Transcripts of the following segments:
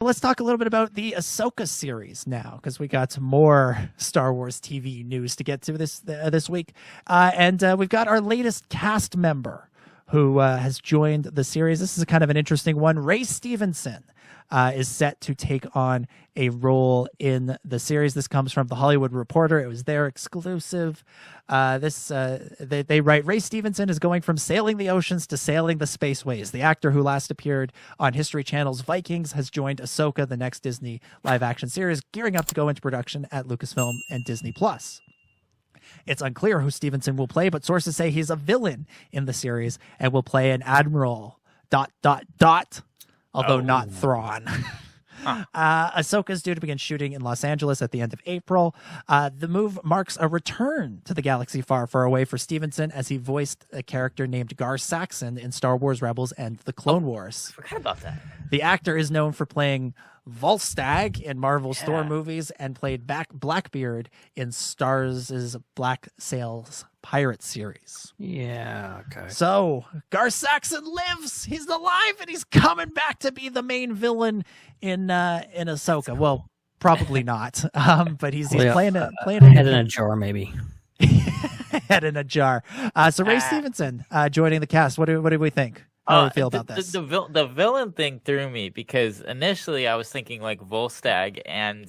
let's talk a little bit about the Ahsoka series now, because we got some more Star Wars TV news to get to this week. And we've got our latest cast member who has joined the series. This is kind of an interesting one. Ray Stevenson is set to take on a role in the series. This comes from The Hollywood Reporter. It was their exclusive. They write, Ray Stevenson is going from sailing the oceans to sailing the spaceways. The actor who last appeared on History Channel's Vikings has joined Ahsoka, the next Disney live-action series, gearing up to go into production at Lucasfilm and Disney+. It's unclear who Stevenson will play, but sources say he's a villain in the series and will play an admiral ... although not Thrawn. Ahsoka is due to begin shooting in Los Angeles at the end of April. The move marks a return to the galaxy far, far away for Stevenson, as he voiced a character named Gar Saxon in Star Wars Rebels and the Clone Wars. I forgot about that. The actor is known for playing Volstagg in Marvel's Thor movies and played Blackbeard in Starz' Black Sails Pirate series. Yeah, okay. So Gar Saxon lives. He's alive, and he's coming back to be the main villain in Ahsoka. Well, probably not. But he's playing head in a jar, maybe. Head in a jar. So Ray Stevenson joining the cast. What do we think? How do we feel about this? The villain thing threw me, because initially I was thinking like Volstagg and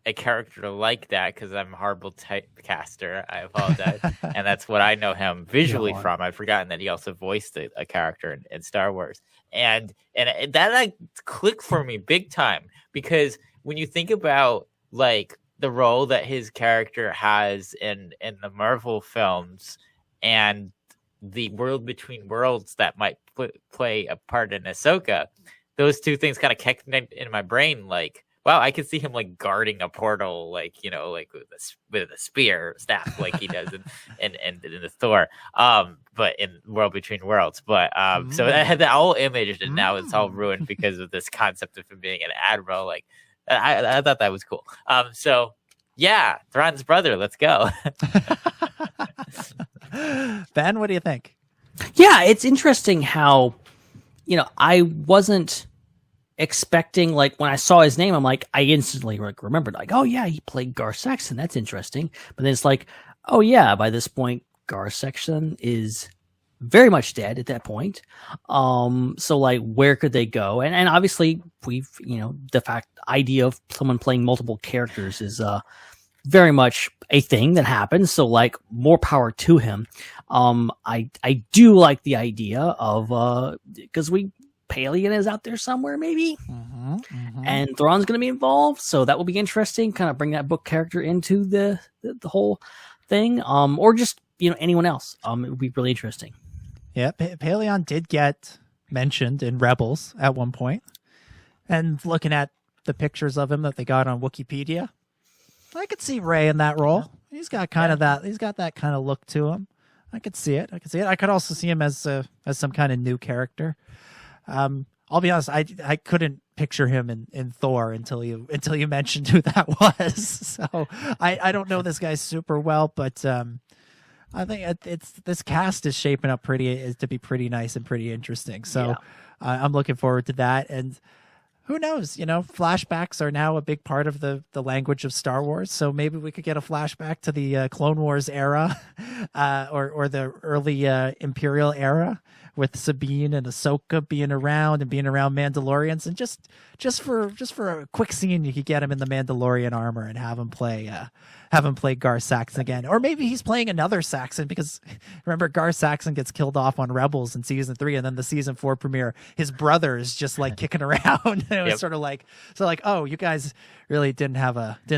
a character like that, because I'm a horrible typecaster. I apologize. And that's what I know him visually from. I've forgotten that he also voiced a character in Star Wars. And that like clicked for me big time, because when you think about like the role that his character has in the Marvel films and the world between worlds that might play a part in Ahsoka, those two things kind of kicked in my brain. Like, wow, I could see him like guarding a portal, like, you know, like with a spear staff, like he does in the Thor, but in World Between Worlds. But so I had that whole image, and now it's all ruined because of this concept of him being an admiral. Like, I thought that was cool. So yeah, Thrawn's brother, let's go. Ben, what do you think? Yeah, it's interesting how, you know, I wasn't expecting, like, when I saw his name, I'm like, I instantly remembered, like, oh yeah, he played Gar Saxon. That's interesting. But then it's like, oh yeah, by this point, Gar Saxon is very much dead at that point. So like, where could they go? And obviously we've, you know, the idea of someone playing multiple characters is very much a thing that happens. So like, more power to him. I do like the idea of, because Paleon is out there somewhere, maybe, and Thrawn's going to be involved, so that will be interesting. Kind of bring that book character into the whole thing, or just, you know, anyone else. It would be really interesting. Yeah, Paleon did get mentioned in Rebels at one point, and looking at the pictures of him that they got on Wikipedia, I could see Ray in that role. He's got kind of that. He's got that kind of look to him. I could see it. I could also see him as some kind of new character. I'll be honest, I couldn't picture him in Thor until you mentioned who that was. So I don't know this guy super well, but I think this cast is shaping up to be pretty nice and pretty interesting. So I'm looking forward to that. And who knows, you know, flashbacks are now a big part of the language of Star Wars. So maybe we could get a flashback to the Clone Wars era, or the early Imperial era, with Sabine and Ahsoka being around Mandalorians, and just for a quick scene, you could get him in the Mandalorian armor and have him play Gar Saxon again. Or maybe he's playing another Saxon, because remember, Gar Saxon gets killed off on Rebels in season 3, and then the season 4 premiere, his brother is just like kicking around. And it was sort of like, oh, you guys really didn't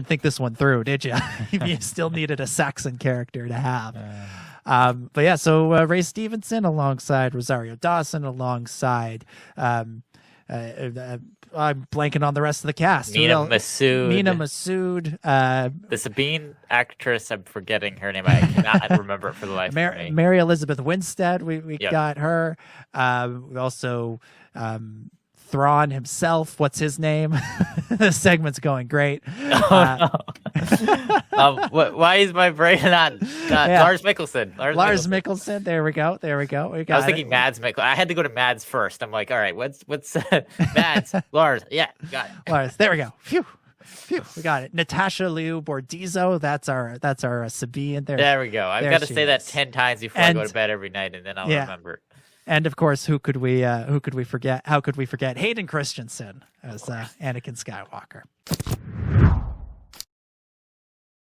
think this one through, did you? You still needed a Saxon character to have. But yeah, so Ray Stevenson alongside Rosario Dawson, alongside I'm blanking on the rest of the cast. Mina Masood. The Sabine actress, I'm forgetting her name. I cannot remember it for the life of me. Mary Elizabeth Winstead. We got her. We also Thrawn himself. What's his name? The segment's going great. Why is my brain not Lars Mikkelsen? Lars Mikkelsen. There we go. We got I was thinking Mads Mikkelsen. I had to go to Mads first. I'm like, all right, what's Mads? Lars. Yeah, got it. Lars. There we go. Phew. We got it. Natasha Liu Bordizzo. That's our Sabine. There we go. I've got to say that 10 times before I go to bed every night, and then I'll remember. And of course, who could we forget? How could we forget Hayden Christensen as Anakin Skywalker?